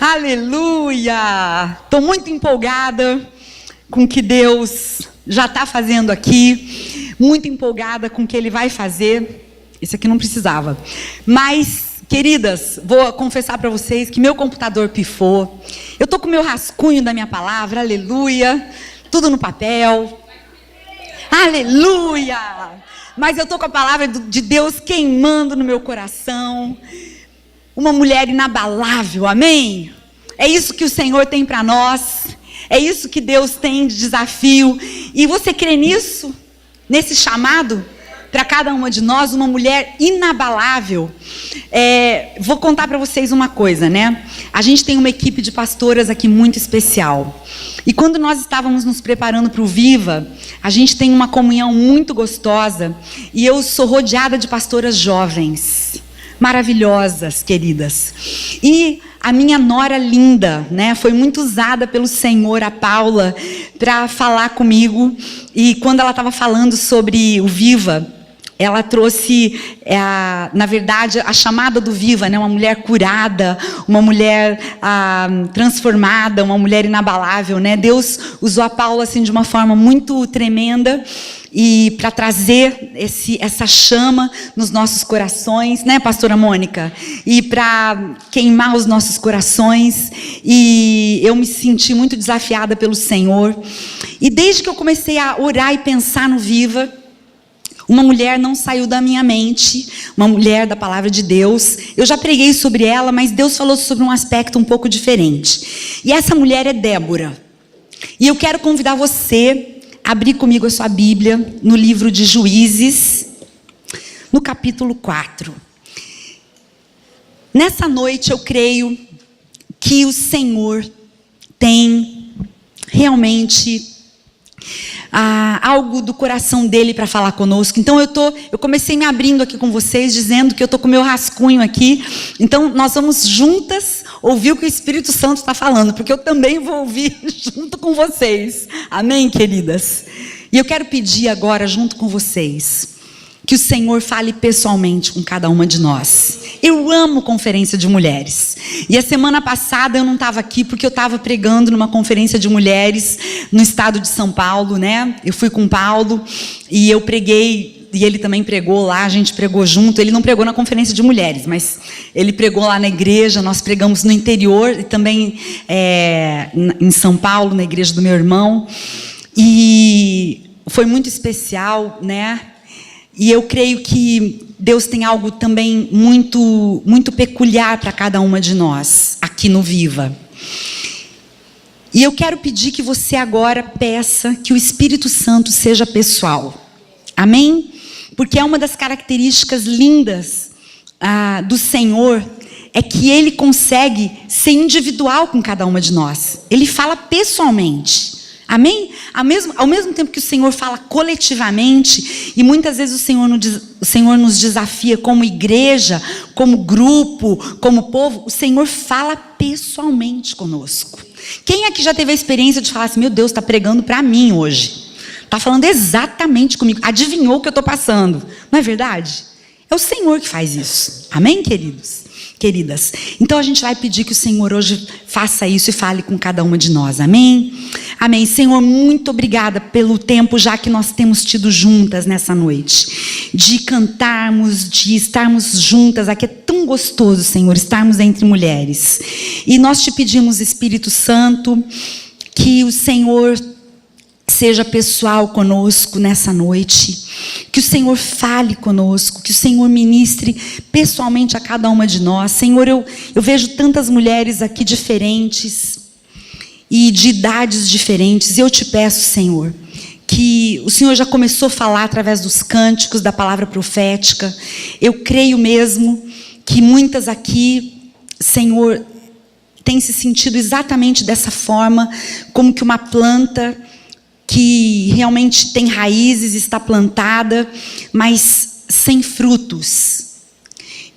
Aleluia! Estou muito empolgada com o que Deus já está fazendo aqui, muito empolgada com o que Ele vai fazer. Isso aqui não precisava. Mas, queridas, vou confessar para vocês que meu computador pifou. Eu estou com o meu rascunho da minha palavra, aleluia, tudo no papel. Aleluia! Mas eu estou com a palavra de Deus queimando no meu coração. Uma mulher inabalável, amém? É isso que o Senhor tem para nós. É isso que Deus tem de desafio. E você crê nisso? Nesse chamado? Para cada uma de nós, uma mulher inabalável. Vou contar para vocês uma coisa, né? A gente tem uma equipe de pastoras aqui muito especial. E quando nós estávamos nos preparando para o Viva, a gente tem uma comunhão muito gostosa. E eu sou rodeada de pastoras jovens. Maravilhosas, queridas. E a minha nora linda, né, foi muito usada pelo Senhor, a Paula, para falar comigo. E quando ela estava falando sobre o Viva, ela trouxe, na verdade, a chamada do Viva, né, uma mulher curada, uma mulher transformada, uma mulher inabalável, né? Deus usou a Paula assim de uma forma muito tremenda. E para trazer essa chama nos nossos corações, né, pastora Mônica? E para queimar os nossos corações. E eu me senti muito desafiada pelo Senhor. E desde que eu comecei a orar e pensar no Viva, uma mulher não saiu da minha mente, uma mulher da palavra de Deus. Eu já preguei sobre ela, mas Deus falou sobre um aspecto um pouco diferente. E essa mulher é Débora. E eu quero convidar você a abrir comigo a sua Bíblia no livro de Juízes, no capítulo 4. Nessa noite eu creio que o Senhor tem realmente algo do coração dele para falar conosco. Então eu comecei me abrindo aqui com vocês, dizendo que eu estou com o meu rascunho aqui. Então nós vamos juntas ouvir o que o Espírito Santo está falando, porque eu também vou ouvir junto com vocês. Amém, queridas? E eu quero pedir agora, junto com vocês, que o Senhor fale pessoalmente com cada uma de nós. Eu amo conferência de mulheres. E a semana passada eu não estava aqui porque eu estava pregando numa conferência de mulheres no estado de São Paulo, né? Eu fui com o Paulo e eu preguei, e ele também pregou lá, a gente pregou junto. Ele não pregou na conferência de mulheres, mas ele pregou lá na igreja, nós pregamos no interior e também em São Paulo, na igreja do meu irmão. E foi muito especial, né? E eu creio que Deus tem algo também muito, muito peculiar para cada uma de nós, aqui no Viva. E eu quero pedir que você agora peça que o Espírito Santo seja pessoal. Amém? Porque é uma das características lindas do Senhor, é que Ele consegue ser individual com cada uma de nós. Ele fala pessoalmente. Amém? Ao mesmo tempo que o Senhor fala coletivamente, e muitas vezes o Senhor nos desafia como igreja, como grupo, como povo, o Senhor fala pessoalmente conosco. Quem aqui já teve a experiência de falar assim, meu Deus, está pregando para mim hoje? Está falando exatamente comigo, adivinhou o que eu estou passando. Não é verdade? É o Senhor que faz isso. Amém, queridos? Queridas, então a gente vai pedir que o Senhor hoje faça isso e fale com cada uma de nós, amém? Amém. Senhor, muito obrigada pelo tempo já que nós temos tido juntas nessa noite, de cantarmos, de estarmos juntas, aqui é tão gostoso, Senhor, estarmos entre mulheres, e nós te pedimos, Espírito Santo, que o Senhor seja pessoal conosco nessa noite, que o Senhor fale conosco, que o Senhor ministre pessoalmente a cada uma de nós. Senhor, eu vejo tantas mulheres aqui diferentes e de idades diferentes, e eu te peço, Senhor, que o Senhor já começou a falar através dos cânticos, da palavra profética. Eu creio mesmo que muitas aqui, Senhor, têm se sentido exatamente dessa forma, como que uma planta que realmente tem raízes, está plantada, mas sem frutos.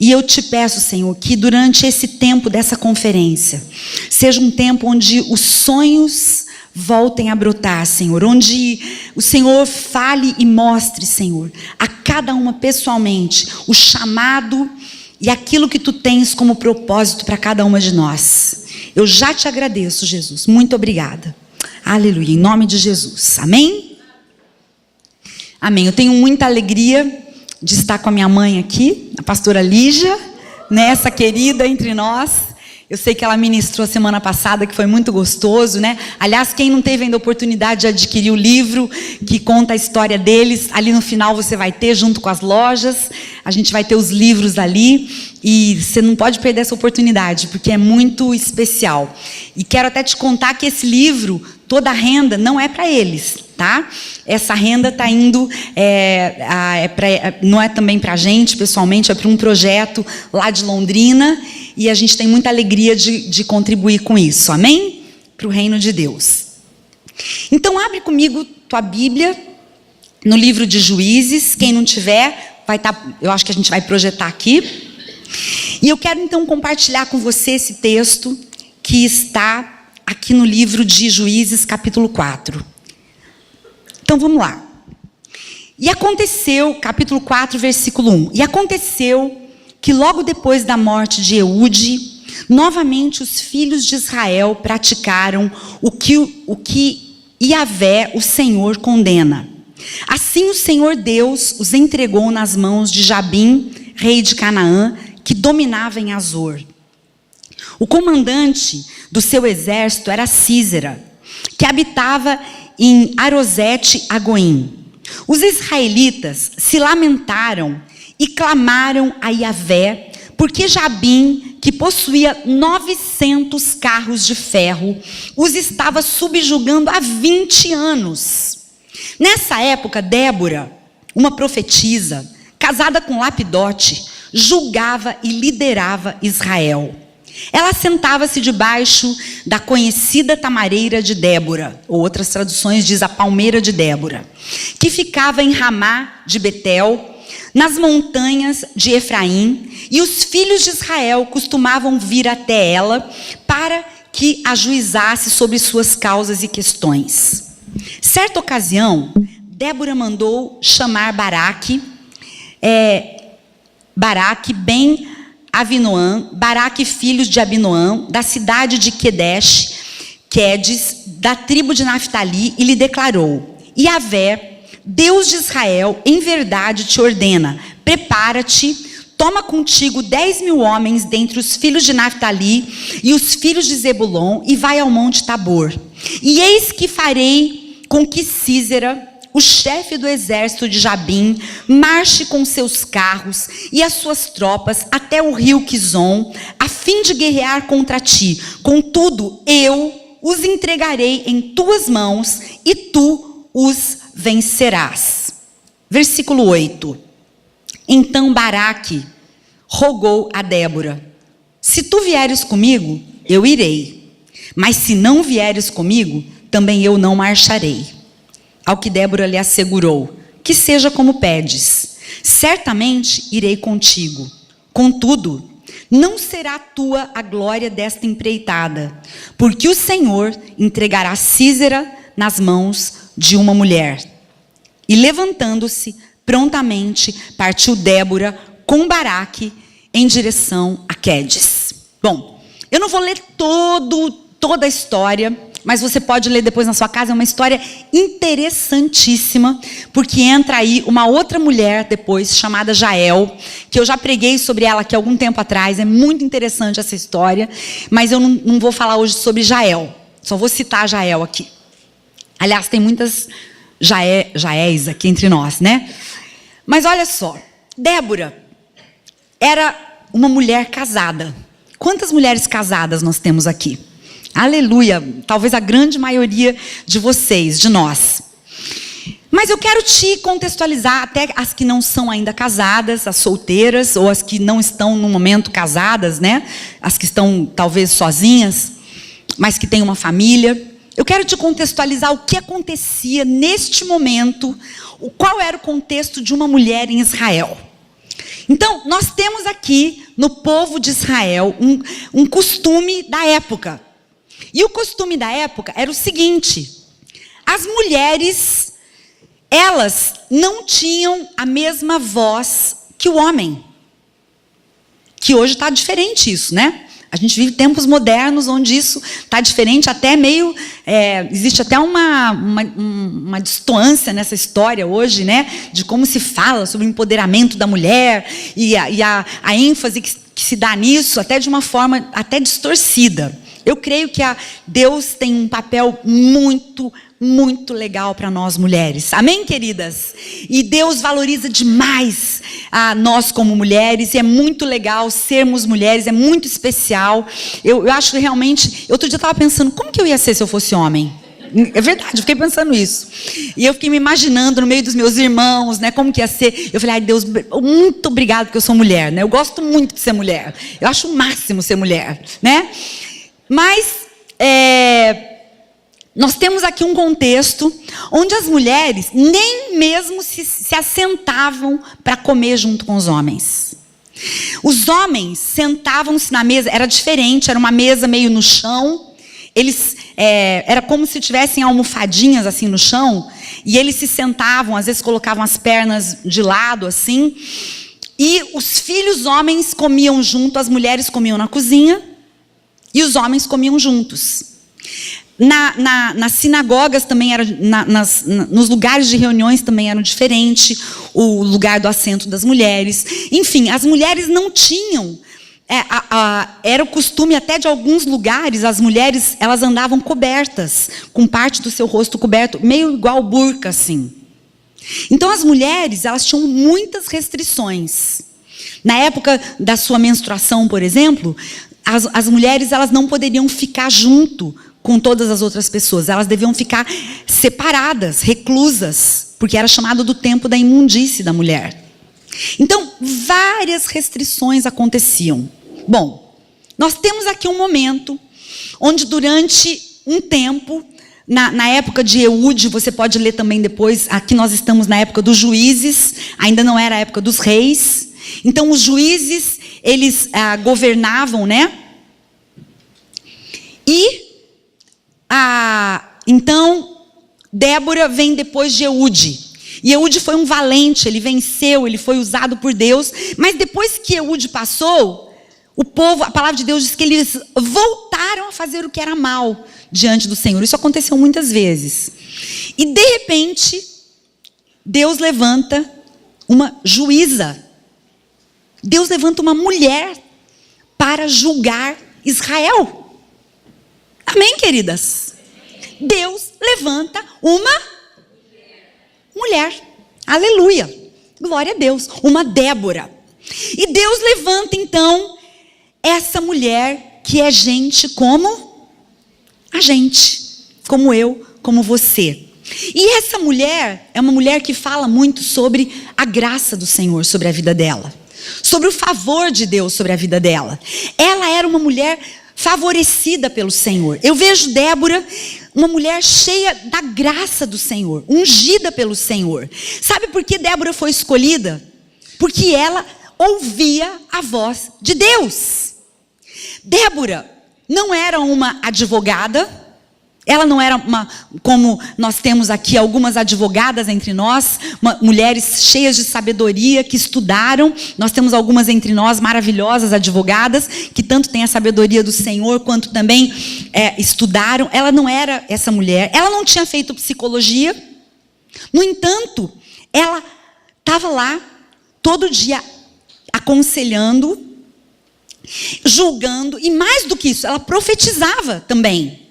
E eu te peço, Senhor, que durante esse tempo dessa conferência, seja um tempo onde os sonhos voltem a brotar, Senhor, onde o Senhor fale e mostre, Senhor, a cada uma pessoalmente, o chamado e aquilo que tu tens como propósito para cada uma de nós. Eu já te agradeço, Jesus. Muito obrigada. Aleluia. Em nome de Jesus. Amém? Amém. Eu tenho muita alegria de estar com a minha mãe aqui, a pastora Lígia, né, essa querida entre nós. Eu sei que ela ministrou a semana passada, que foi muito gostoso, né? Aliás, quem não teve ainda a oportunidade de adquirir o livro que conta a história deles, ali no final você vai ter, junto com as lojas, a gente vai ter os livros ali, e você não pode perder essa oportunidade, porque é muito especial. E quero até te contar que esse livro, toda a renda não é para eles, tá? Essa renda está indo, não é também para a gente, pessoalmente, é para um projeto lá de Londrina, e a gente tem muita alegria de contribuir com isso, amém? Para o reino de Deus. Então, abre comigo tua Bíblia, no livro de Juízes. Quem não tiver, vai estar, eu acho que a gente vai projetar aqui. E eu quero então compartilhar com você esse texto que está aqui no livro de Juízes, capítulo 4. Então, vamos lá. E aconteceu, capítulo 4, versículo 1. E aconteceu que logo depois da morte de Eude, novamente os filhos de Israel praticaram o que Yahvé, o Senhor, condena. Assim o Senhor Deus os entregou nas mãos de Jabim, rei de Canaã, que dominava em Azor. O comandante do seu exército era Sísera, que habitava em Arosete-Agoim. Os israelitas se lamentaram e clamaram a Yahvé, porque Jabim, que possuía 900 carros de ferro, os estava subjugando há 20 anos. Nessa época, Débora, uma profetisa, casada com Lapidote, julgava e liderava Israel. Ela sentava-se debaixo da conhecida tamareira de Débora, ou outras traduções diz a palmeira de Débora, que ficava em Ramá de Betel, nas montanhas de Efraim, e os filhos de Israel costumavam vir até ela para que ajuizasse sobre suas causas e questões. Certa ocasião, Débora mandou chamar Baraque ben Avinoam, Baraque filhos de Abinoam, da cidade de Quedes, da tribo de Naftali, e lhe declarou: Yahvé, Deus de Israel, em verdade te ordena, prepara-te, toma contigo 10.000 homens dentre os filhos de Naftali e os filhos de Zebulon, e vai ao monte Tabor. E eis que farei com que Sísera, o chefe do exército de Jabim, marche com seus carros e as suas tropas até o rio Quizon, a fim de guerrear contra ti. Contudo, eu os entregarei em tuas mãos e tu os vencerás. Versículo 8. Então Baraque rogou a Débora: se tu vieres comigo, eu irei. Mas se não vieres comigo, também eu não marcharei. Ao que Débora lhe assegurou: que seja como pedes, certamente irei contigo. Contudo, não será tua a glória desta empreitada, porque o Senhor entregará Sísera nas mãos de uma mulher. E levantando-se, prontamente partiu Débora com Baraque em direção a Quedes. Bom, eu não vou ler toda a história, mas você pode ler depois na sua casa. É uma história interessantíssima, porque entra aí uma outra mulher depois, chamada Jael, que eu já preguei sobre ela aqui há algum tempo atrás. É muito interessante essa história, mas eu não vou falar hoje sobre Jael, só vou citar Jael aqui. Aliás, tem muitas Jaéis aqui entre nós, né? Mas olha só, Débora era uma mulher casada. Quantas mulheres casadas nós temos aqui? Aleluia, talvez a grande maioria de vocês, de nós. Mas eu quero te contextualizar, até as que não são ainda casadas, as solteiras, ou as que não estão no momento casadas, né? As que estão talvez sozinhas, mas que têm uma família. Eu quero te contextualizar o que acontecia neste momento, qual era o contexto de uma mulher em Israel. Então, nós temos aqui no povo de Israel um costume da época. E o costume da época era o seguinte: as mulheres, elas não tinham a mesma voz que o homem. Que hoje está diferente isso, né? A gente vive tempos modernos onde isso está diferente, até meio... existe até uma distância nessa história hoje, né? De como se fala sobre o empoderamento da mulher e a ênfase que se dá nisso, até de uma forma até distorcida. Eu creio que Deus tem um papel muito, muito legal para nós mulheres. Amém, queridas? E Deus valoriza demais a nós como mulheres. E é muito legal sermos mulheres. É muito especial. Eu acho que realmente... Outro dia eu estava pensando, como que eu ia ser se eu fosse homem? É verdade, eu fiquei pensando isso. E eu fiquei me imaginando no meio dos meus irmãos, né, como que ia ser. Eu falei, ai Deus, muito obrigado porque eu sou mulher, né? Eu gosto muito de ser mulher. Eu acho o máximo ser mulher, né? Mas nós temos aqui um contexto onde as mulheres nem mesmo se assentavam para comer junto com os homens. Os homens sentavam-se na mesa, era diferente, era uma mesa meio no chão. Eles era como se tivessem almofadinhas assim no chão, e eles se sentavam, às vezes colocavam as pernas de lado assim, e os filhos homens comiam junto, as mulheres comiam na cozinha, e os homens comiam juntos. Nas sinagogas também era, nos lugares de reuniões também eram diferentes, o lugar do assento das mulheres. Enfim, as mulheres não tinham, era o costume até de alguns lugares, as mulheres elas andavam cobertas, com parte do seu rosto coberto, meio igual burca assim. Então as mulheres elas tinham muitas restrições. Na época da sua menstruação, por exemplo, as mulheres elas não poderiam ficar junto com todas as outras pessoas. Elas deviam ficar separadas, reclusas, porque era chamado do tempo da imundície da mulher. Então, várias restrições aconteciam. Bom, nós temos aqui um momento onde durante um tempo, na época de Eude, você pode ler também depois, aqui nós estamos na época dos juízes, ainda não era a época dos reis. Então, os juízes, eles governavam, né? E, então, Débora vem depois de Eude. E Eude foi um valente, ele venceu, ele foi usado por Deus. Mas depois que Eude passou, o povo, a palavra de Deus diz que eles voltaram a fazer o que era mal diante do Senhor. Isso aconteceu muitas vezes. E, de repente, Deus levanta uma juíza. Deus levanta uma mulher para julgar Israel. Amém, queridas? Deus levanta uma mulher. Aleluia. Glória a Deus. Uma Débora. E Deus levanta, então, essa mulher que é gente como a gente. Como eu, como você. E essa mulher é uma mulher que fala muito sobre a graça do Senhor sobre a vida dela. Sobre o favor de Deus sobre a vida dela. Ela era uma mulher favorecida pelo Senhor. Eu vejo Débora, uma mulher cheia da graça do Senhor, ungida pelo Senhor. Sabe por que Débora foi escolhida? Porque ela ouvia a voz de Deus. Débora não era uma advogada. Ela não era como nós temos aqui algumas advogadas entre nós, mulheres cheias de sabedoria que estudaram. Nós temos algumas entre nós maravilhosas advogadas que tanto têm a sabedoria do Senhor quanto também estudaram. Ela não era essa mulher. Ela não tinha feito psicologia. No entanto, ela estava lá todo dia aconselhando, julgando e mais do que isso, ela profetizava também.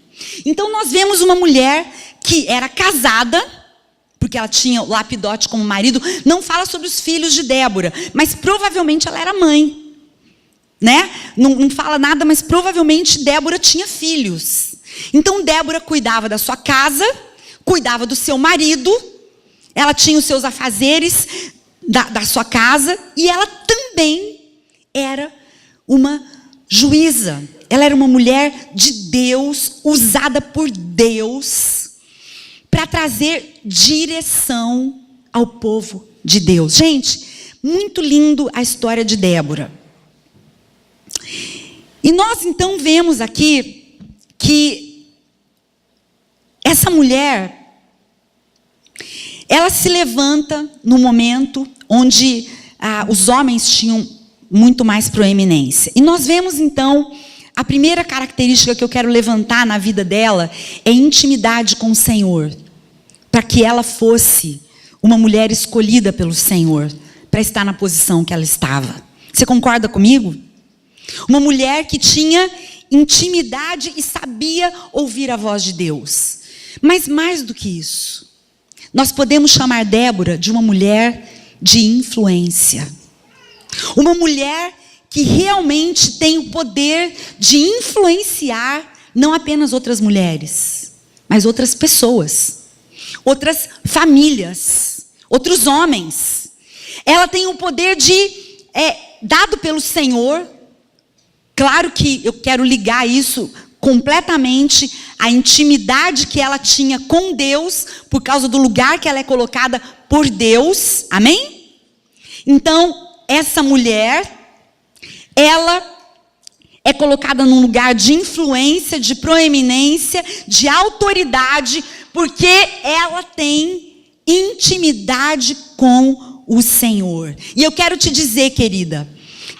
Então nós vemos uma mulher que era casada, porque ela tinha o Lapidote como marido. Não fala sobre os filhos de Débora, mas provavelmente ela era mãe, né? Não fala nada, mas provavelmente Débora tinha filhos. Então Débora cuidava da sua casa, cuidava do seu marido, ela tinha os seus afazeres da sua casa, e ela também era uma juíza. Ela era uma mulher de Deus, usada por Deus, para trazer direção ao povo de Deus. Gente, muito lindo a história de Débora. E nós então vemos aqui que essa mulher, ela se levanta no momento onde os homens tinham muito mais proeminência. E nós vemos então a primeira característica que eu quero levantar na vida dela é intimidade com o Senhor, para que ela fosse uma mulher escolhida pelo Senhor, para estar na posição que ela estava. Você concorda comigo? Uma mulher que tinha intimidade e sabia ouvir a voz de Deus. Mas mais do que isso, nós podemos chamar Débora de uma mulher de influência. Uma mulher que realmente tem o poder de influenciar não apenas outras mulheres, mas outras pessoas, outras famílias, outros homens. Ela tem o poder dado pelo Senhor. Claro que eu quero ligar isso completamente à intimidade que ela tinha com Deus, por causa do lugar que ela é colocada por Deus. Amém? Então, essa mulher, ela é colocada num lugar de influência, de proeminência, de autoridade, porque ela tem intimidade com o Senhor. E eu quero te dizer, querida,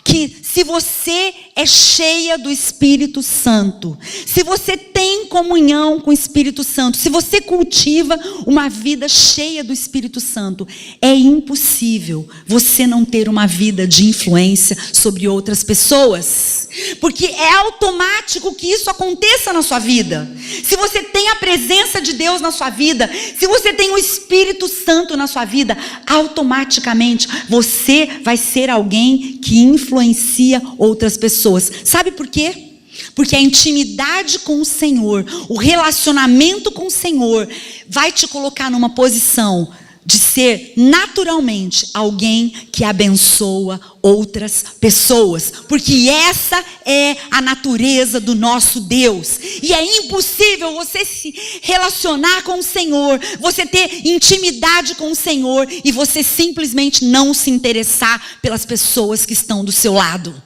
que se você é cheia do Espírito Santo, se você tem comunhão com o Espírito Santo, se você cultiva uma vida cheia do Espírito Santo, é impossível você não ter uma vida de influência sobre outras pessoas, porque é automático que isso aconteça na sua vida. Se você tem a presença de Deus na sua vida, se você tem o Espírito Santo na sua vida, automaticamente você vai ser alguém que influencia outras pessoas. Sabe por quê? Porque a intimidade com o Senhor, o relacionamento com o Senhor, vai te colocar numa posição de ser naturalmente alguém que abençoa outras pessoas, porque essa é a natureza do nosso Deus. E é impossível você se relacionar com o Senhor, você ter intimidade com o Senhor e você simplesmente não se interessar pelas pessoas que estão do seu lado.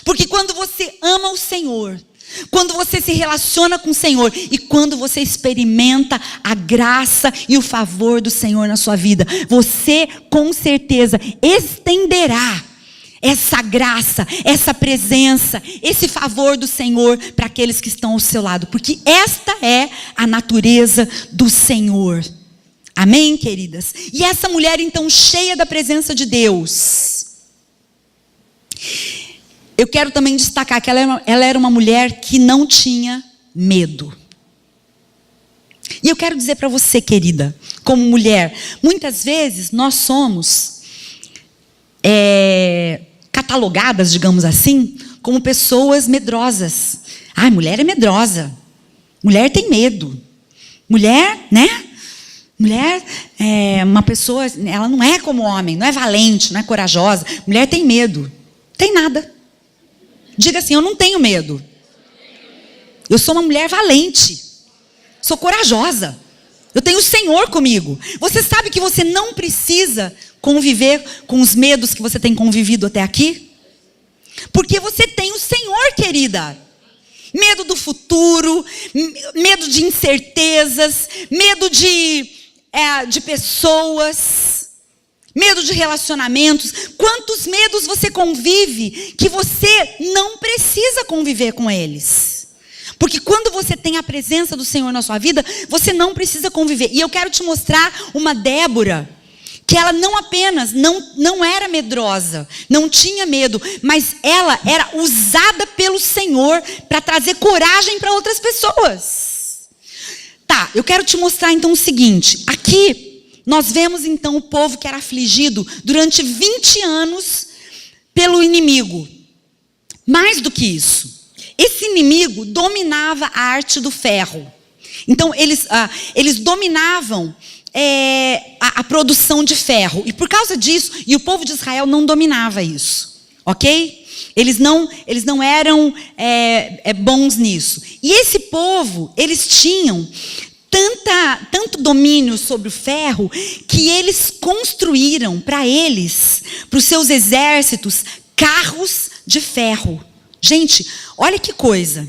Porque quando você ama o Senhor, quando você se relaciona com o Senhor e quando você experimenta a graça e o favor do Senhor na sua vida, você com certeza estenderá essa graça, essa presença, esse favor do Senhor para aqueles que estão ao seu lado, porque esta é a natureza do Senhor. Amém, queridas? E essa mulher então cheia da presença de Deus, eu quero também destacar que ela era uma mulher que não tinha medo. E eu quero dizer para você, querida, como mulher, muitas vezes nós somos catalogadas, digamos assim, como pessoas medrosas. Ah, mulher é medrosa. Mulher tem medo. Mulher, né? Mulher é uma pessoa, ela não é como homem, não é valente, não é corajosa. Mulher tem medo. Tem nada. Diga assim, eu não tenho medo. Eu sou uma mulher valente. Sou corajosa. Eu tenho o Senhor comigo. Você sabe que você não precisa conviver com os medos que você tem convivido até aqui? Porque você tem o Senhor, querida. Medo do futuro, medo de incertezas, medo de pessoas, medo de relacionamentos. Quantos medos você convive que você não precisa conviver com eles? Porque quando você tem a presença do Senhor na sua vida, você não precisa conviver. E eu quero te mostrar uma Débora, que ela não apenas não era medrosa, não tinha medo, mas ela era usada pelo Senhor para trazer coragem para outras pessoas. Tá, eu quero te mostrar então o seguinte. Aqui nós vemos então o povo que era afligido durante 20 anos pelo inimigo. Mais do que isso, esse inimigo dominava a arte do ferro. Então eles dominavam a produção de ferro. E por causa disso, e o povo de Israel não dominava isso. Ok? Eles não eram bons nisso. E esse povo, eles tinham tanto domínio sobre o ferro, que eles construíram para eles, para os seus exércitos, carros de ferro. Gente, olha que coisa.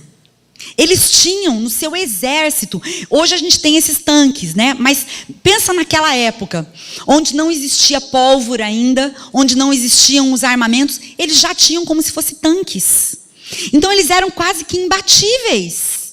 Eles tinham no seu exército, hoje a gente tem esses tanques, né? Mas pensa naquela época, onde não existia pólvora ainda, onde não existiam os armamentos, eles já tinham como se fossem tanques. Então eles eram quase que imbatíveis.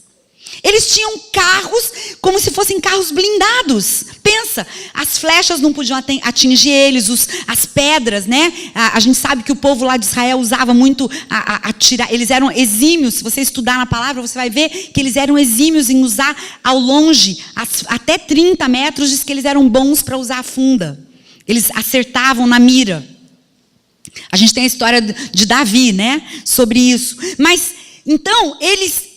Eles tinham carros como se fossem carros blindados. Pensa, as flechas não podiam atingir eles, as pedras, né? A gente sabe que o povo lá de Israel usava muito atirar. Eles eram exímios. Se você estudar na palavra, você vai ver que eles eram exímios em usar ao longe, até 30 metros, diz que eles eram bons para usar a funda. Eles acertavam na mira. A gente tem a história de Davi, né? Sobre isso. Mas, então, eles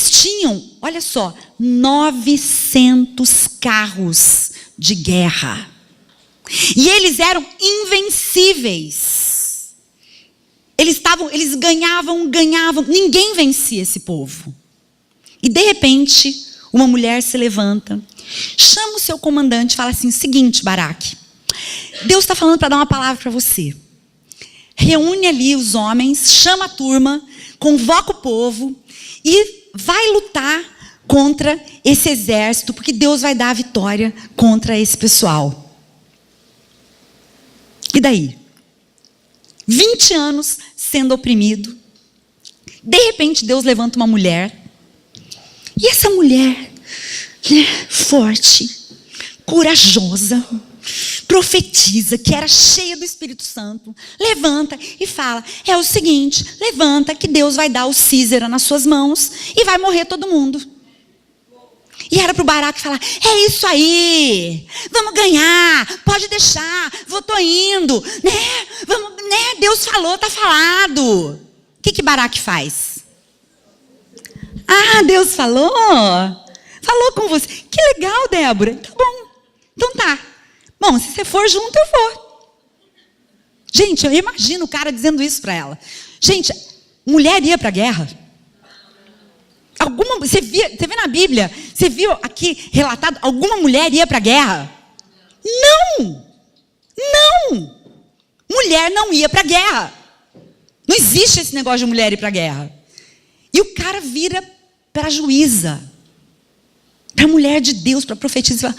tinham, olha só, 900 carros de guerra. E eles eram invencíveis. Eles ganhavam, ninguém vencia esse povo. E de repente, uma mulher se levanta, chama o seu comandante e fala assim: seguinte, Baraque, Deus está falando para dar uma palavra para você. Reúne ali os homens, chama a turma, convoca o povo e vai lutar contra esse exército, porque Deus vai dar a vitória contra esse pessoal. E daí? 20 anos sendo oprimido. De repente Deus levanta uma mulher. E essa mulher, né, forte, corajosa, profetiza, que era cheia do Espírito Santo, levanta e fala: é o seguinte, levanta que Deus vai dar o Císera nas suas mãos e vai morrer todo mundo. E era para o Baraque falar: é isso aí, vamos ganhar, pode deixar, tô indo, né? Vamos, né? Deus falou, está falado. O que Baraque faz? Ah, Deus falou com você. Que legal, Débora. Tá bom, então tá. Bom, se você for junto, eu vou. Gente, eu imagino o cara dizendo isso para ela. Gente, mulher ia para a guerra? Você vê na Bíblia, você viu aqui relatado, alguma mulher ia para a guerra? Não! Mulher não ia para a guerra. Não existe esse negócio de mulher ir para a guerra. E o cara vira para a juíza, para a mulher de Deus, para a profetisa, e fala: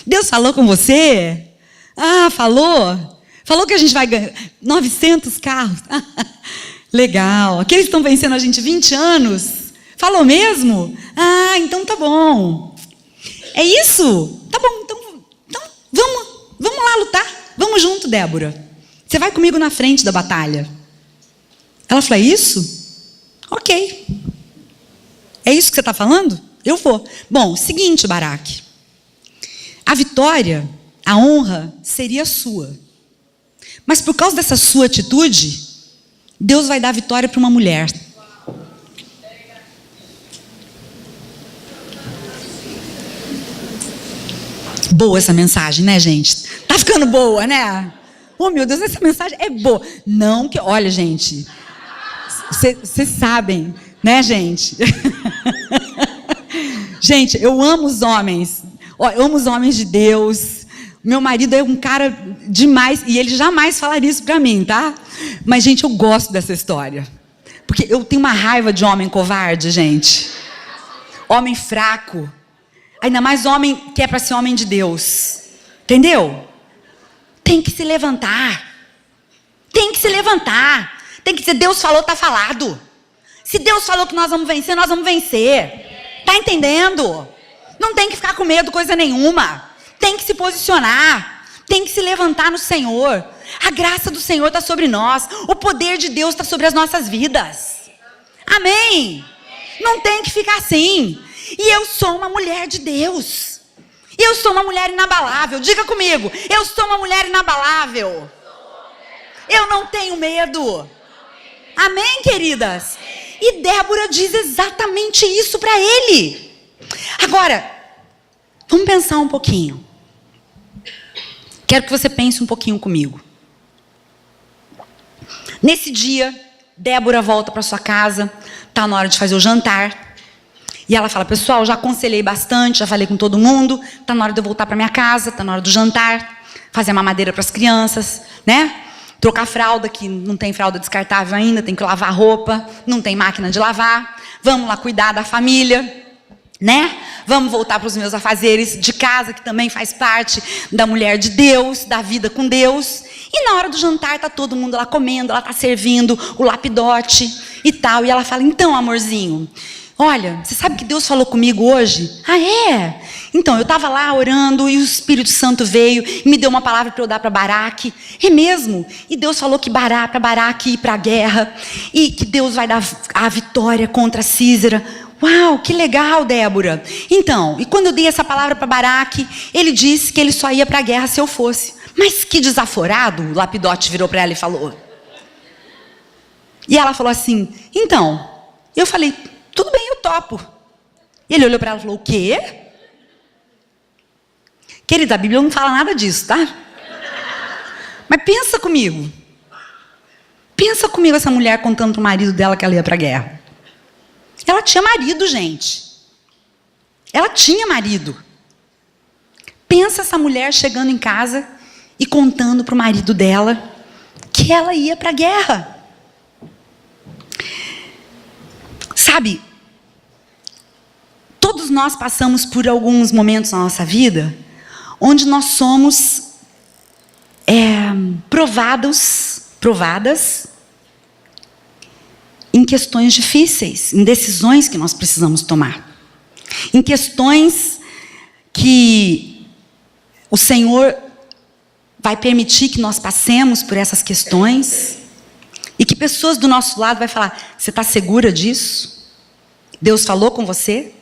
Deus falou com você? Ah, falou? Falou que a gente vai ganhar 900 carros. Legal. Aqueles estão vencendo a gente 20 anos. Falou mesmo? Ah, então tá bom. É isso? Tá bom, então vamos lá lutar. Vamos junto, Débora. Você vai comigo na frente da batalha. Ela falou: é isso? Ok. É isso que você está falando? Eu vou. Bom, seguinte, Baraque. A vitória, a honra seria sua. Mas por causa dessa sua atitude, Deus vai dar a vitória para uma mulher. Boa essa mensagem, né, gente? Tá ficando boa, né? Oh, meu Deus, essa mensagem é boa. Não que, olha, gente, vocês sabem, né, gente? Gente, eu amo os homens. Eu amo os homens de Deus. Meu marido é um cara demais. E ele jamais falaria isso para mim, tá? Mas, gente, eu gosto dessa história. Porque eu tenho uma raiva de homem covarde, gente. Homem fraco. Ainda mais homem que é para ser homem de Deus. Entendeu? Tem que se levantar. Tem que se levantar. Tem que dizer: Deus falou, está falado. Se Deus falou que nós vamos vencer, nós vamos vencer. Tá entendendo? Não tem que ficar com medo, coisa nenhuma. Tem que se posicionar. Tem que se levantar no Senhor. A graça do Senhor está sobre nós. O poder de Deus está sobre as nossas vidas. Amém? Não tem que ficar assim. E eu sou uma mulher de Deus. Eu sou uma mulher inabalável. Diga comigo: eu sou uma mulher inabalável. Eu não tenho medo. Amém, queridas? E Débora diz exatamente isso para ele. Agora, vamos pensar um pouquinho. Quero que você pense um pouquinho comigo. Nesse dia, Débora volta para sua casa. Está na hora de fazer o jantar. E ela fala: pessoal, já aconselhei bastante, já falei com todo mundo. Está na hora de eu voltar para minha casa. Está na hora do jantar. Fazer a mamadeira para as crianças, né? Trocar fralda, que não tem fralda descartável ainda. Tem que lavar roupa. Não tem máquina de lavar. Vamos lá cuidar da família, né? Vamos voltar para os meus afazeres de casa, que também faz parte da mulher de Deus, da vida com Deus. E na hora do jantar tá todo mundo lá comendo, ela tá servindo o lapidote e tal. E ela fala, então, amorzinho, olha, você sabe que Deus falou comigo hoje? Ah, é? Então, eu estava lá orando e o Espírito Santo veio e me deu uma palavra para eu dar para Baraque. É mesmo? E Deus falou que para Baraque ir para a guerra e que Deus vai dar a vitória contra Sísera. Uau, que legal, Débora. Então, e quando eu dei essa palavra para Baraque, ele disse que ele só ia para a guerra se eu fosse. Mas que desaforado, o lapidote virou para ela e falou. E ela falou assim, então, eu falei, tudo bem, eu topo. E ele olhou para ela e falou, o quê? Querida, a Bíblia não fala nada disso, tá? Mas pensa comigo. Pensa comigo essa mulher contando para o marido dela que ela ia para a guerra. Ela tinha marido, gente. Ela tinha marido. Pensa essa mulher chegando em casa e contando para o marido dela que ela ia para a guerra. Sabe, todos nós passamos por alguns momentos na nossa vida onde nós somos provadas em questões difíceis, em decisões que nós precisamos tomar, em questões que o Senhor vai permitir que nós passemos por essas questões e que pessoas do nosso lado vai falar, você está segura disso? Deus falou com você?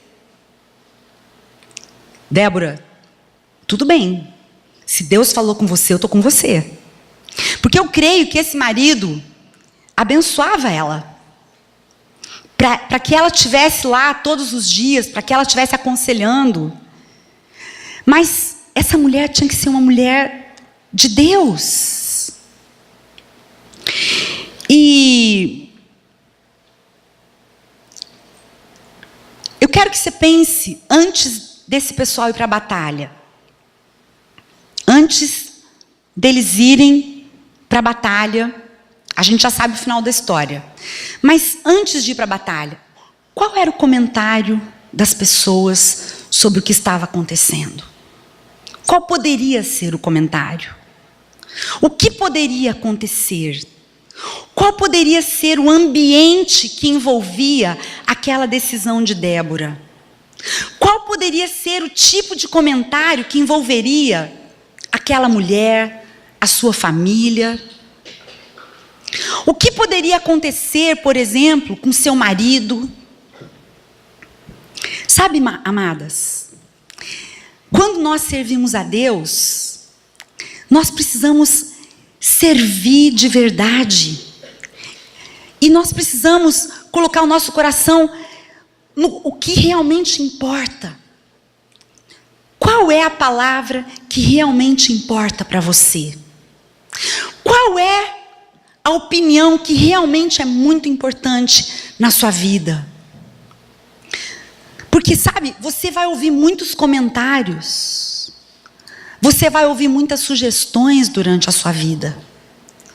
Débora, tudo bem. Se Deus falou com você, eu estou com você. Porque eu creio que esse marido abençoava ela. Para que ela estivesse lá todos os dias, para que ela estivesse aconselhando. Mas essa mulher tinha que ser uma mulher de Deus. E eu quero que você pense, antes desse pessoal ir para a batalha, antes deles irem para a batalha, a gente já sabe o final da história, mas antes de ir para a batalha, qual era o comentário das pessoas sobre o que estava acontecendo? Qual poderia ser o comentário? O que poderia acontecer? Qual poderia ser o ambiente que envolvia aquela decisão de Débora? Qual poderia ser o tipo de comentário que envolveria aquela mulher, a sua família? O que poderia acontecer, por exemplo, com seu marido? Sabe, amadas, quando nós servimos a Deus, nós precisamos servir de verdade. E nós precisamos colocar o nosso coração no que realmente importa. Qual é a palavra que realmente importa para você? Qual é a opinião que realmente é muito importante na sua vida? Porque, sabe, você vai ouvir muitos comentários. Você vai ouvir muitas sugestões durante a sua vida.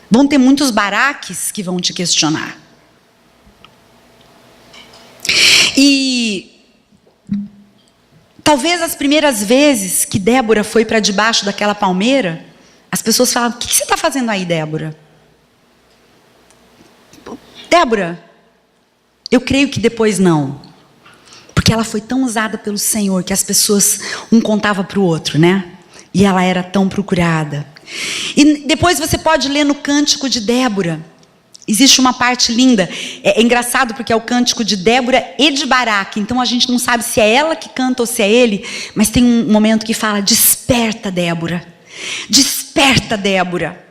Vão ter muitos baraques que vão te questionar. E talvez as primeiras vezes que Débora foi para debaixo daquela palmeira, as pessoas falavam, o que você está fazendo aí, Débora? Débora, eu creio que depois não. Porque ela foi tão usada pelo Senhor que as pessoas, um contava para o outro, né? E ela era tão procurada. E depois você pode ler no Cântico de Débora. Existe uma parte linda. É engraçado porque é o cântico de Débora e de Baraque. Então a gente não sabe se é ela que canta ou se é ele. Mas tem um momento que fala, desperta, Débora. Desperta, Débora.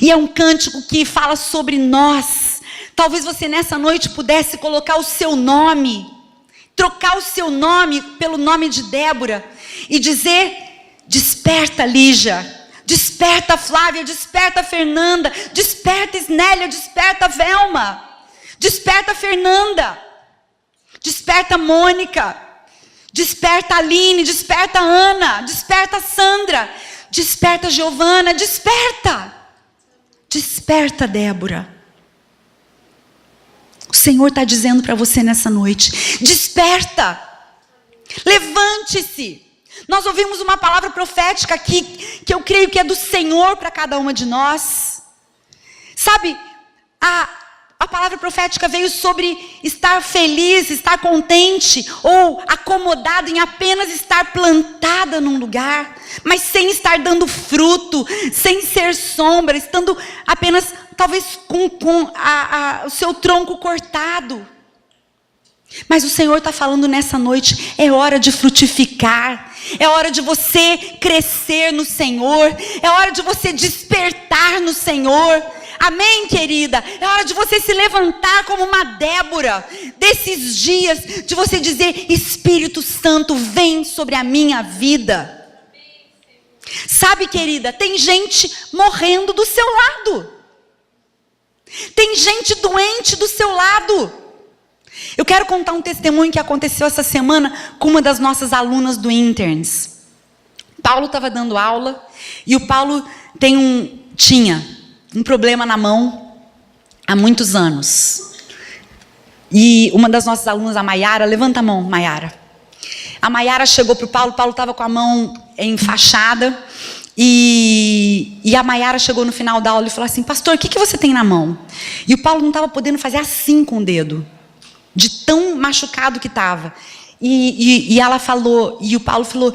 E é um cântico que fala sobre nós. Talvez você nessa noite pudesse colocar o seu nome. Trocar o seu nome pelo nome de Débora. E dizer, desperta, Lígia. Desperta, Flávia, desperta, Fernanda, desperta, Isnélia, desperta, Velma, desperta, Fernanda, desperta, Mônica, desperta, Aline, desperta, Ana, desperta, Sandra, desperta, Giovana, desperta, desperta, Débora. O Senhor está dizendo para você nessa noite, desperta, levante-se. Nós ouvimos uma palavra profética aqui, que eu creio que é do Senhor para cada uma de nós. Sabe, a palavra profética veio sobre estar feliz, estar contente, ou acomodado em apenas estar plantada num lugar, mas sem estar dando fruto, sem ser sombra, estando apenas, talvez, com o seu tronco cortado. Mas o Senhor está falando nessa noite, é hora de frutificar, é hora de você crescer no Senhor, é hora de você despertar no Senhor. Amém, querida? É hora de você se levantar como uma Débora, desses dias, de você dizer: Espírito Santo, vem sobre a minha vida. Sabe, querida, tem gente morrendo do seu lado, tem gente doente do seu lado. Eu quero contar um testemunho que aconteceu essa semana com uma das nossas alunas do Interns. Paulo estava dando aula e o Paulo tinha um problema na mão há muitos anos. E uma das nossas alunas, a Maiara, levanta a mão, Maiara. A Maiara chegou para o Paulo estava com a mão enfaixada. E a Maiara chegou no final da aula e falou assim: pastor, o que você tem na mão? E o Paulo não estava podendo fazer assim com o dedo, de tão machucado que estava. E ela falou, e o Paulo falou: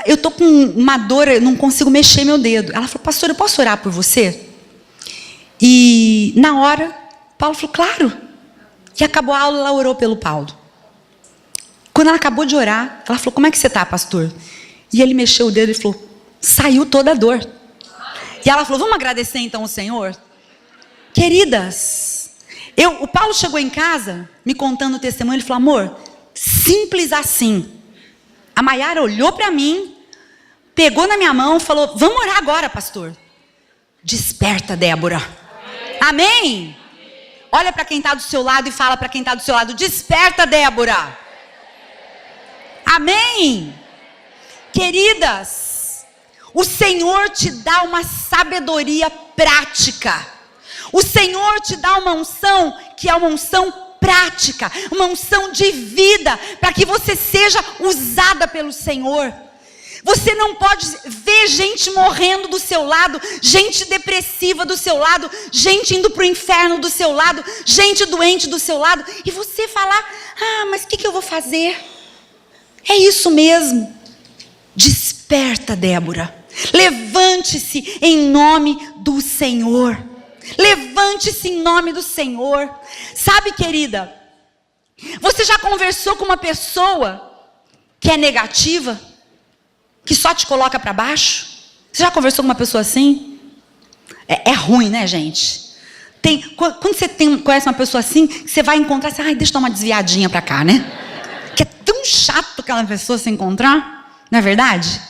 eu estou com uma dor, eu não consigo mexer meu dedo. Ela falou: pastor, eu posso orar por você? E na hora, Paulo falou: claro. E acabou a aula, ela orou pelo Paulo. Quando ela acabou de orar, ela falou: como é que você está, pastor? E ele mexeu o dedo e falou: saiu toda a dor. E ela falou: vamos agradecer então o Senhor? Queridas, o Paulo chegou em casa, me contando o testemunho, ele falou: amor, simples assim. A Maiara olhou para mim, pegou na minha mão, falou: vamos orar agora, pastor. Desperta, Débora. Amém? Amém? Olha para quem está do seu lado e fala para quem está do seu lado: desperta, Débora. Amém? Queridas, o Senhor te dá uma sabedoria prática. O Senhor te dá uma unção que é uma unção prática, uma unção de vida, para que você seja usada pelo Senhor. Você não pode ver gente morrendo do seu lado, gente depressiva do seu lado, gente indo para o inferno do seu lado, gente doente do seu lado, e você falar: ah, mas o que eu vou fazer? É isso mesmo. Desperta, Débora. Levante-se em nome do Senhor. Levante-se em nome do Senhor. Sabe, querida, você já conversou com uma pessoa que é negativa, que só te coloca para baixo? Você já conversou com uma pessoa assim? É ruim, né, gente? Quando você conhece uma pessoa assim, você vai encontrar assim: ai, deixa eu dar uma desviadinha para cá, né? Que é tão chato aquela pessoa se encontrar, não é verdade?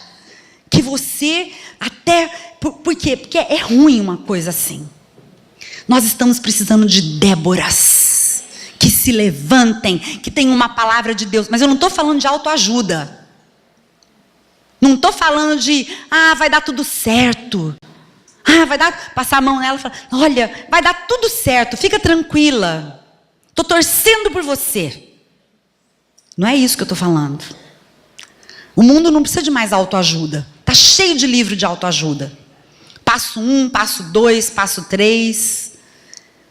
Que você até... Por quê? Porque é ruim uma coisa assim. Nós estamos precisando de Déboras que se levantem, que tenham uma palavra de Deus. Mas eu não estou falando de autoajuda. Não estou falando de: ah, vai dar tudo certo. Ah, vai dar... Passar a mão nela e falar: olha, vai dar tudo certo, fica tranquila. Estou torcendo por você. Não é isso que eu estou falando. O mundo não precisa de mais autoajuda. Está cheio de livro de autoajuda. Passo 1, passo 2, passo 3.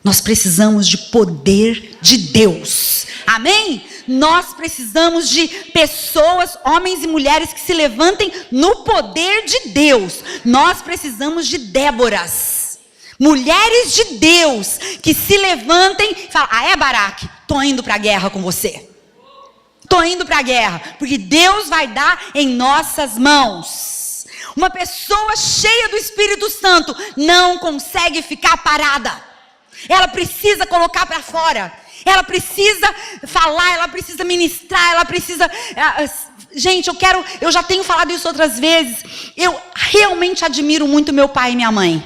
Nós precisamos de poder de Deus. Amém? Nós precisamos de pessoas, homens e mulheres, que se levantem no poder de Deus. Nós precisamos de Déboras. Mulheres de Deus que se levantem e falam: ah, é, Baraque? Estou indo para a guerra com você. Estou indo para a guerra, porque Deus vai dar em nossas mãos. Uma pessoa cheia do Espírito Santo não consegue ficar parada. Ela precisa colocar para fora. Ela precisa falar, ela precisa ministrar, ela precisa... Gente, eu já tenho falado isso outras vezes. Eu realmente admiro muito meu pai e minha mãe.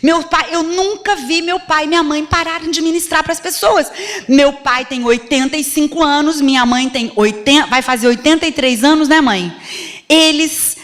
Meu pai, eu nunca vi meu pai e minha mãe pararem de ministrar para as pessoas. Meu pai tem 85 anos, minha mãe tem vai fazer 83 anos, né, mãe? Eles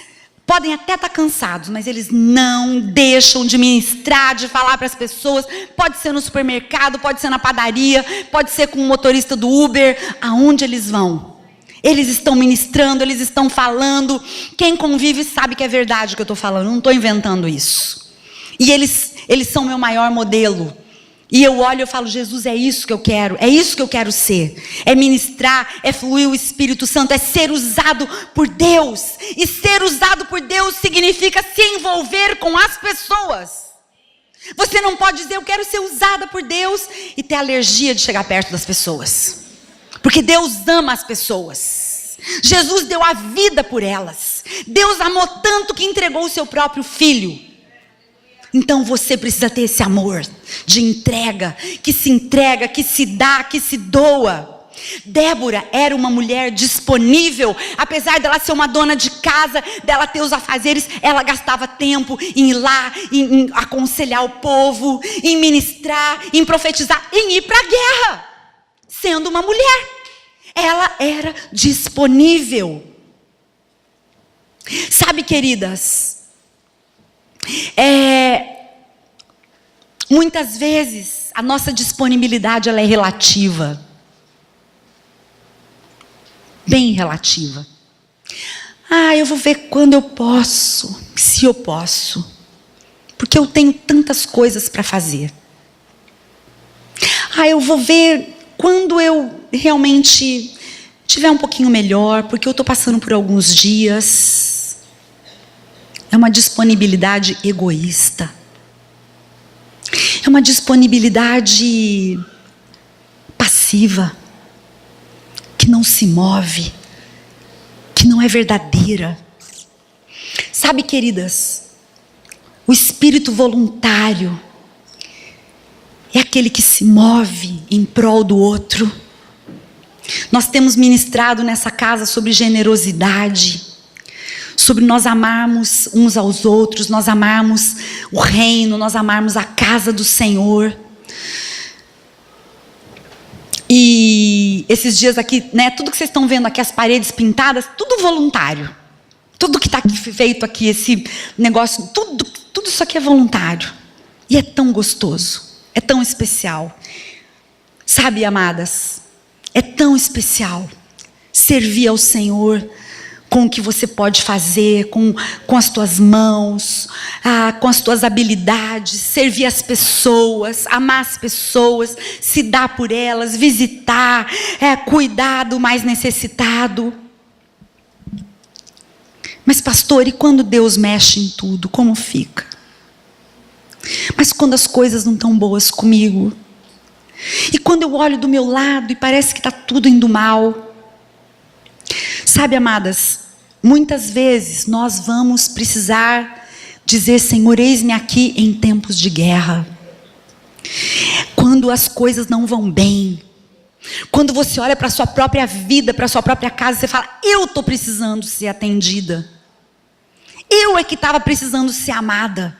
podem até estar cansados, mas eles não deixam de ministrar, de falar para as pessoas. Pode ser no supermercado, pode ser na padaria, pode ser com o motorista do Uber, aonde eles vão. Eles estão ministrando, eles estão falando. Quem convive sabe que é verdade o que eu estou falando, eu não estou inventando isso. E eles são meu maior modelo. E eu olho e eu falo, Jesus, é isso que eu quero, é isso que eu quero ser. É ministrar, é fluir o Espírito Santo, é ser usado por Deus. E ser usado por Deus significa se envolver com as pessoas. Você não pode dizer, eu quero ser usada por Deus e ter alergia de chegar perto das pessoas. Porque Deus ama as pessoas. Jesus deu a vida por elas. Deus amou tanto que entregou o seu próprio filho. Então você precisa ter esse amor de entrega, que se dá, que se doa. Débora era uma mulher disponível, apesar dela ser uma dona de casa, dela ter os afazeres, ela gastava tempo em ir lá, em aconselhar o povo, em ministrar, em profetizar, em ir para a guerra, sendo uma mulher. Ela era disponível. Sabe, queridas, muitas vezes a nossa disponibilidade ela é relativa, bem relativa. Eu vou ver quando eu posso, se eu posso, porque eu tenho tantas coisas para fazer. Eu vou ver quando eu realmente tiver um pouquinho melhor, porque eu estou passando por alguns dias. É uma disponibilidade egoísta. É uma disponibilidade passiva, que não se move, que não é verdadeira. Sabe, queridas, o espírito voluntário é aquele que se move em prol do outro. Nós temos ministrado nessa casa sobre generosidade, sobre nós amarmos uns aos outros, nós amarmos o reino, nós amarmos a casa do Senhor. E esses dias aqui, né, tudo que vocês estão vendo aqui, as paredes pintadas, tudo voluntário. Tudo que está feito aqui, esse negócio, tudo isso aqui é voluntário. E é tão gostoso, é tão especial. Sabe, amadas, é tão especial servir ao Senhor com o que você pode fazer, com as tuas mãos, com as tuas habilidades, servir as pessoas, amar as pessoas, se dar por elas, visitar, cuidar do mais necessitado. Mas pastor, e quando Deus mexe em tudo, como fica? Mas quando as coisas não estão boas comigo? E quando eu olho do meu lado e parece que está tudo indo mal? Sabe, amadas, muitas vezes nós vamos precisar dizer, Senhor, eis-me aqui em tempos de guerra. Quando as coisas não vão bem. Quando você olha para a sua própria vida, para a sua própria casa, você fala, eu estou precisando ser atendida. Eu é que estava precisando ser amada.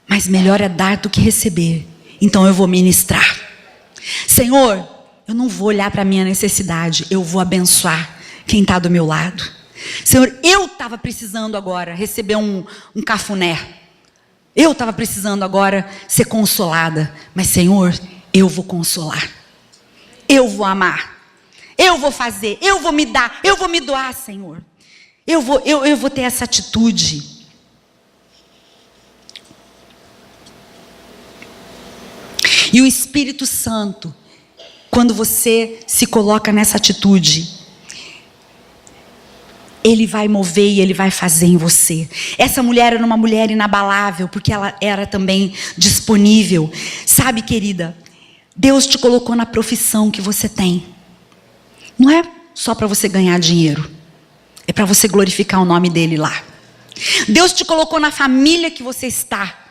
Mas melhor é dar do que receber. Então eu vou ministrar. Senhor, eu não vou olhar para a minha necessidade, eu vou abençoar quem está do meu lado. Senhor, eu estava precisando agora receber um cafuné. Eu estava precisando agora ser consolada. Mas Senhor, eu vou consolar. Eu vou amar. Eu vou fazer. Eu vou me dar. Eu vou me doar, Senhor. Eu vou ter essa atitude. E o Espírito Santo, quando você se coloca nessa atitude, Ele vai mover e Ele vai fazer em você. Essa mulher era uma mulher inabalável, porque ela era também disponível. Sabe, querida, Deus te colocou na profissão que você tem. Não é só para você ganhar dinheiro. É para você glorificar o nome dEle lá. Deus te colocou na família que você está.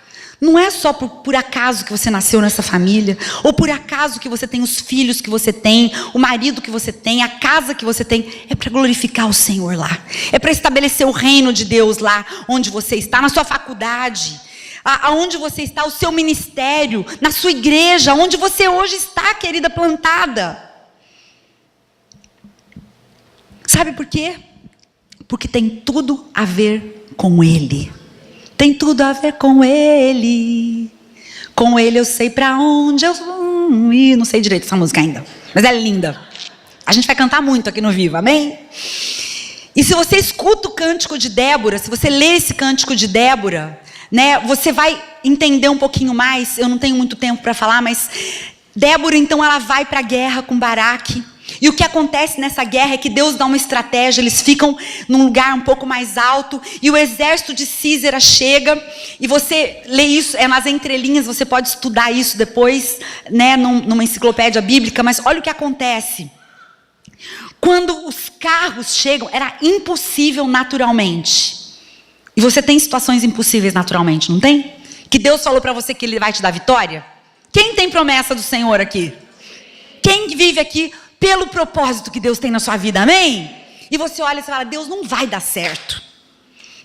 Não é só por acaso que você nasceu nessa família, ou por acaso que você tem os filhos que você tem, o marido que você tem, a casa que você tem. É para glorificar o Senhor lá. É para estabelecer o reino de Deus lá onde você está, na sua faculdade, aonde você está, o seu ministério, na sua igreja, onde você hoje está, querida, plantada. Sabe por quê? Porque tem tudo a ver com Ele. Tem tudo a ver com Ele. Com Ele eu sei para onde eu vou ir. Não sei direito essa música ainda, mas é linda. A gente vai cantar muito aqui no Viva, amém? E se você escuta o cântico de Débora, se você lê esse cântico de Débora, né, você vai entender um pouquinho mais. Eu não tenho muito tempo para falar, mas Débora, então, ela vai para a guerra com Baraque. E o que acontece nessa guerra é que Deus dá uma estratégia. Eles ficam num lugar um pouco mais alto, e o exército de Sísera chega, e você lê isso, é nas entrelinhas, você pode estudar isso depois, né, numa enciclopédia bíblica. Mas olha o que acontece. Quando os carros chegam, era impossível naturalmente. E você tem situações impossíveis naturalmente, não tem? Que Deus falou para você que Ele vai te dar vitória? Quem tem promessa do Senhor aqui? Quem vive aqui pelo propósito que Deus tem na sua vida, amém? E você olha e você fala, Deus, não vai dar certo.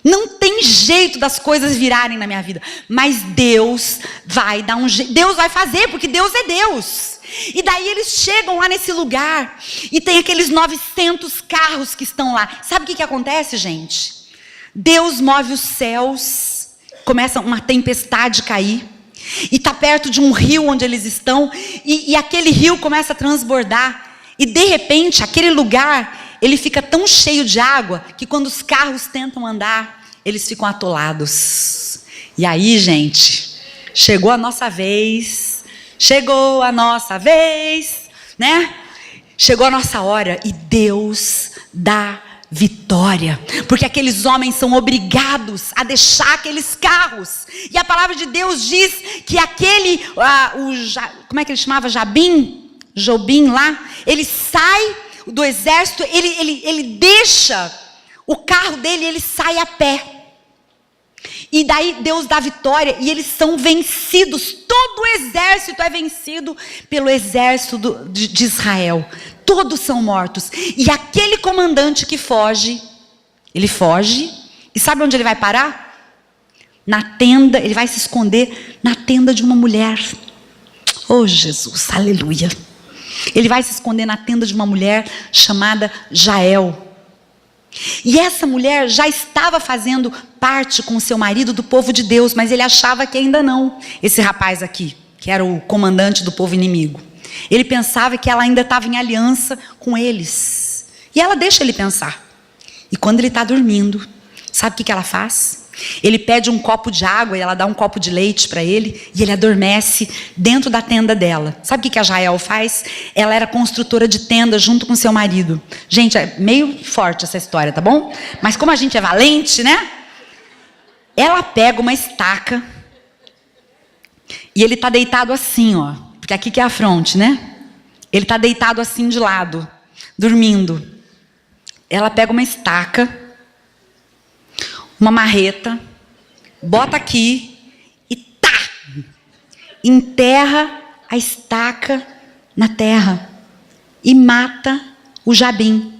Não tem jeito das coisas virarem na minha vida. Mas Deus vai dar um jeito. Deus vai fazer, porque Deus é Deus. E daí eles chegam lá nesse lugar, e tem aqueles 900 carros que estão lá. Sabe o que acontece, gente? Deus move os céus, começa uma tempestade a cair, e está perto de um rio onde eles estão, e aquele rio começa a transbordar. E de repente, aquele lugar, ele fica tão cheio de água, que quando os carros tentam andar, eles ficam atolados. E aí, gente, chegou a nossa vez, né? Chegou a nossa hora, e Deus dá vitória, porque aqueles homens são obrigados a deixar aqueles carros. E a palavra de Deus diz que aquele, como é que ele chamava? Jobim lá, ele sai do exército, ele deixa o carro dele, ele sai a pé. E daí Deus dá vitória, e eles são vencidos. Todo o exército é vencido pelo exército de Israel. Todos são mortos. E aquele comandante que foge, ele foge, e sabe onde ele vai parar? Na tenda, ele vai se esconder na tenda de uma mulher. Oh Jesus, aleluia. Ele vai se esconder na tenda de uma mulher chamada Jael. E essa mulher já estava fazendo parte com o seu marido do povo de Deus, mas ele achava que ainda não. Esse rapaz aqui, que era o comandante do povo inimigo, ele pensava que ela ainda estava em aliança com eles. E ela deixa ele pensar. E quando ele está dormindo, sabe o que ela faz? Ele pede um copo de água, e ela dá um copo de leite para ele, e ele adormece dentro da tenda dela. Sabe o que a Jael faz? Ela era construtora de tenda junto com seu marido. Gente, é meio forte essa história, tá bom? Mas como a gente é valente, né? Ela pega uma estaca, e ele está deitado assim, ó, porque aqui que é a fronte, né? Ele está deitado assim de lado, dormindo. Ela pega uma estaca, uma marreta, bota aqui e tá! Enterra a estaca na terra e mata o Jabim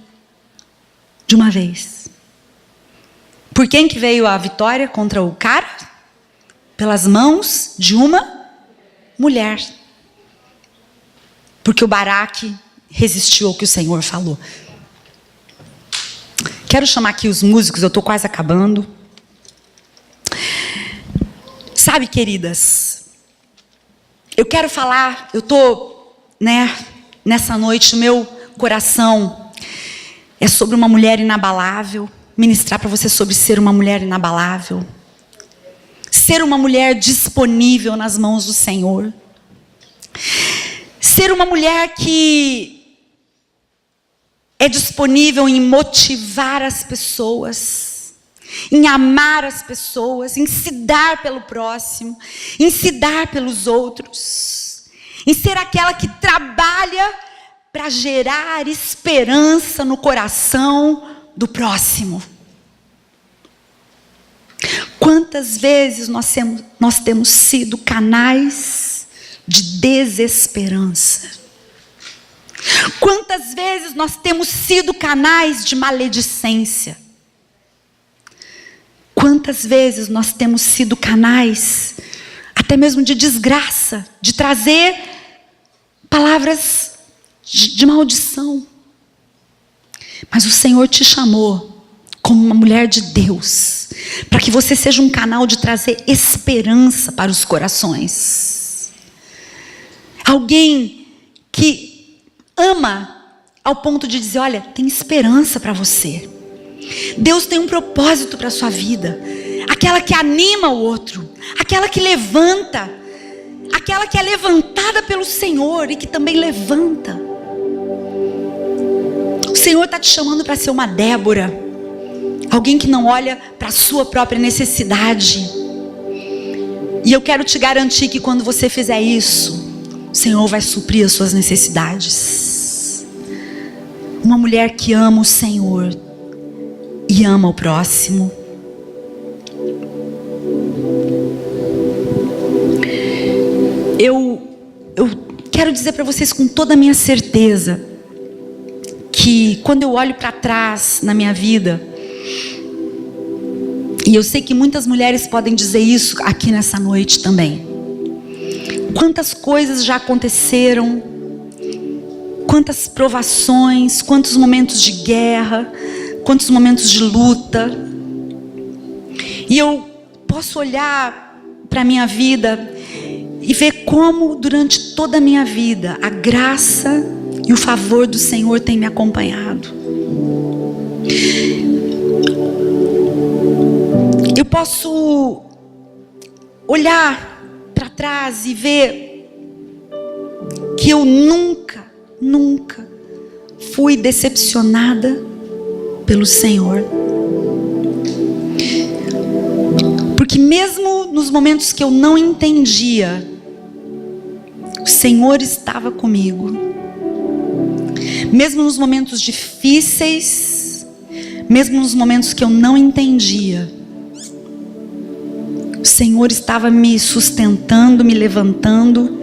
de uma vez. Por quem que veio a vitória contra o cara? Pelas mãos de uma mulher. Porque o Baraque resistiu ao que o Senhor falou. Quero chamar aqui os músicos, eu estou quase acabando. Sabe, queridas, eu quero falar, eu estou, né, nessa noite, o meu coração é sobre uma mulher inabalável, ministrar para você sobre ser uma mulher inabalável, ser uma mulher disponível nas mãos do Senhor, ser uma mulher que é disponível em motivar as pessoas, em amar as pessoas, em se dar pelo próximo, em se dar pelos outros, em ser aquela que trabalha para gerar esperança no coração do próximo. Quantas vezes nós temos sido canais de desesperança? Quantas vezes nós temos sido canais de maledicência? Quantas vezes nós temos sido canais, até mesmo de desgraça, de trazer palavras de maldição? Mas o Senhor te chamou como uma mulher de Deus, para que você seja um canal de trazer esperança para os corações. Alguém que ama ao ponto de dizer: olha, tem esperança para você. Deus tem um propósito para a sua vida. Aquela que anima o outro, aquela que levanta, aquela que é levantada pelo Senhor e que também levanta. O Senhor está te chamando para ser uma Débora, alguém que não olha para a sua própria necessidade. E eu quero te garantir que quando você fizer isso, o Senhor vai suprir as suas necessidades. Uma mulher que ama o Senhor e ama o próximo. Eu quero dizer para vocês com toda a minha certeza que quando eu olho para trás na minha vida, e eu sei que muitas mulheres podem dizer isso aqui nessa noite também. Quantas coisas já aconteceram, quantas provações, quantos momentos de guerra, quantos momentos de luta. E eu posso olhar para a minha vida e ver como durante toda a minha vida a graça e o favor do Senhor tem me acompanhado. Eu posso olhar para trás e ver que eu nunca fui decepcionada pelo Senhor. Porque mesmo nos momentos que eu não entendia, o Senhor estava comigo. Mesmo nos momentos difíceis, mesmo nos momentos que eu não entendia, o Senhor estava me sustentando, me levantando.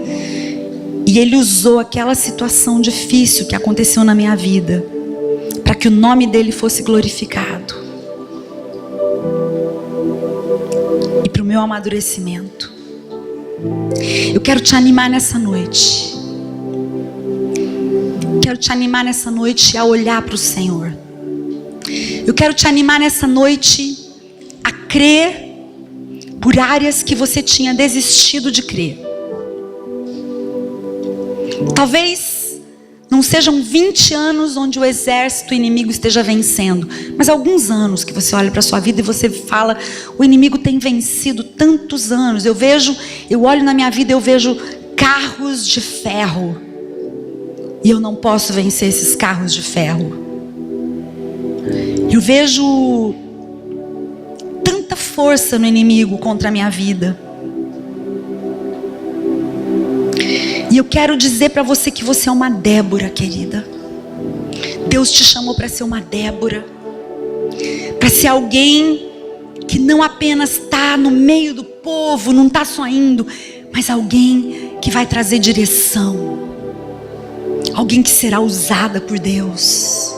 E Ele usou aquela situação difícil que aconteceu na minha vida para que o nome dEle fosse glorificado. E para o meu amadurecimento. Eu quero te animar nessa noite. Quero te animar nessa noite a olhar para o Senhor. Eu quero te animar nessa noite a crer por áreas que você tinha desistido de crer. Talvez não sejam 20 anos onde o exército inimigo esteja vencendo, mas alguns anos que você olha para a sua vida e você fala: o inimigo tem vencido tantos anos. Eu olho na minha vida, eu vejo carros de ferro, e eu não posso vencer esses carros de ferro. Eu vejo tanta força no inimigo contra a minha vida. E eu quero dizer para você que você é uma Débora, querida. Deus te chamou para ser uma Débora, para ser alguém que não apenas está no meio do povo, não está só indo, mas alguém que vai trazer direção, alguém que será usada por Deus,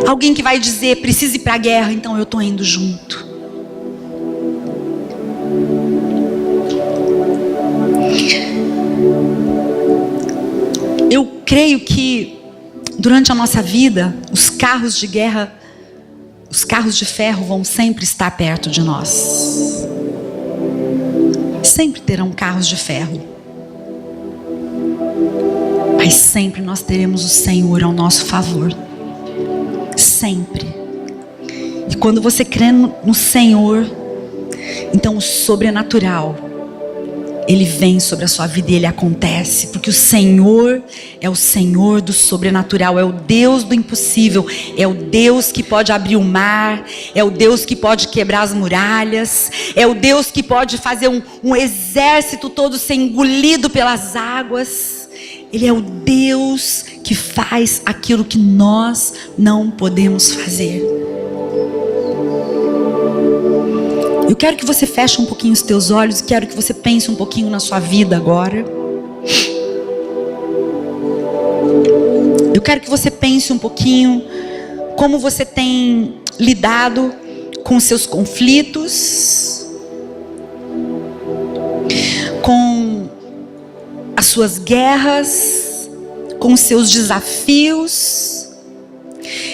alguém que vai dizer: precisa ir para a guerra, então eu estou indo junto. Eu creio que durante a nossa vida, os carros de guerra, os carros de ferro vão sempre estar perto de nós. Sempre terão carros de ferro. Mas sempre nós teremos o Senhor ao nosso favor. Sempre. E quando você crê no Senhor, então o sobrenatural, Ele vem sobre a sua vida e Ele acontece. Porque o Senhor é o Senhor do sobrenatural. É o Deus do impossível. É o Deus que pode abrir o mar. É o Deus que pode quebrar as muralhas. É o Deus que pode fazer um exército todo ser engolido pelas águas. Ele é o Deus que faz aquilo que nós não podemos fazer. Eu quero que você feche um pouquinho os teus olhos e quero que você pense um pouquinho na sua vida agora. Eu quero que você pense um pouquinho como você tem lidado com os seus conflitos, com as suas guerras, com os seus desafios.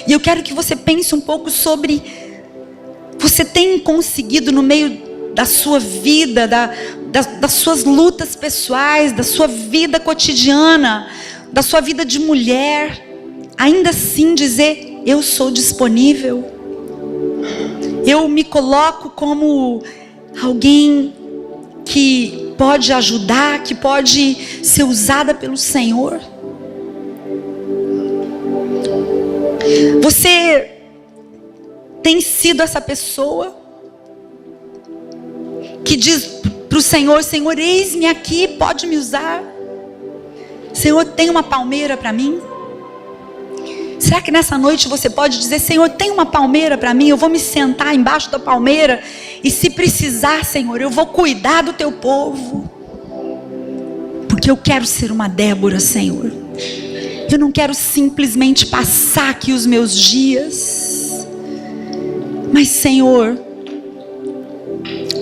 E eu quero que você pense um pouco sobre: você tem conseguido no meio da sua vida, das suas lutas pessoais, da sua vida cotidiana, da sua vida de mulher, ainda assim dizer: eu sou disponível. Eu me coloco como alguém que pode ajudar, que pode ser usada pelo Senhor. Você tem sido essa pessoa que diz para o Senhor: Senhor, eis-me aqui, pode me usar. Senhor, tem uma palmeira para mim? Será que nessa noite você pode dizer: Senhor, tem uma palmeira para mim? Eu vou me sentar embaixo da palmeira e, se precisar, Senhor, eu vou cuidar do teu povo, porque eu quero ser uma Débora, Senhor. Eu não quero simplesmente passar aqui os meus dias, mas, Senhor,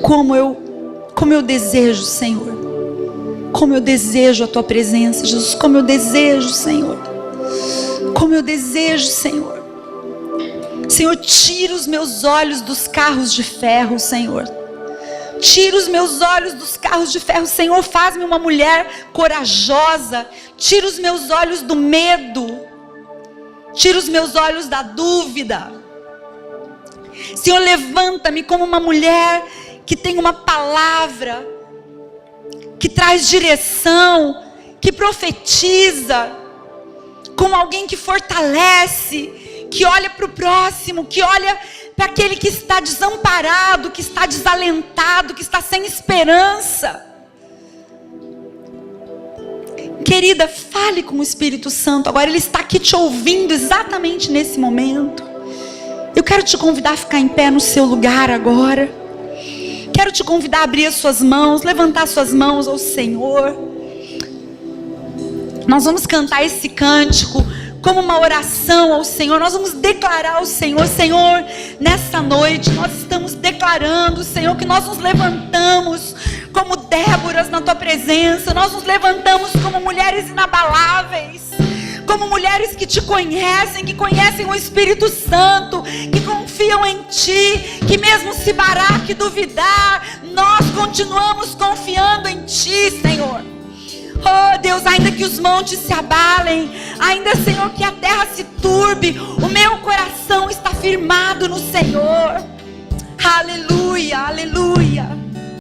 como eu desejo, Senhor, como eu desejo a tua presença, Jesus, como eu desejo, Senhor, como eu desejo, Senhor. Senhor, tira os meus olhos dos carros de ferro, Senhor. Tira os meus olhos dos carros de ferro, Senhor. Faz-me uma mulher corajosa. Tira os meus olhos do medo. Tira os meus olhos da dúvida. Senhor, levanta-me como uma mulher que tem uma palavra, que traz direção, que profetiza, como alguém que fortalece, que olha para o próximo, que olha para aquele que está desamparado, que está desalentado, que está sem esperança. Querida, fale com o Espírito Santo agora. Ele está aqui te ouvindo exatamente nesse momento. Eu quero te convidar a ficar em pé no seu lugar agora. Quero te convidar a abrir as suas mãos, levantar suas mãos ao Senhor. Nós vamos cantar esse cântico como uma oração ao Senhor. Nós vamos declarar ao Senhor: Senhor, nessa noite nós estamos declarando, Senhor, que nós nos levantamos como Déboras na tua presença. Nós nos levantamos como mulheres inabaláveis, como mulheres que te conhecem, que conhecem o Espírito Santo, que confiam em ti, que mesmo se Baraque duvidar, nós continuamos confiando em ti, Senhor. Oh Deus, ainda que os montes se abalem, ainda, Senhor, que a terra se turbe, o meu coração está firmado no Senhor. Aleluia, aleluia.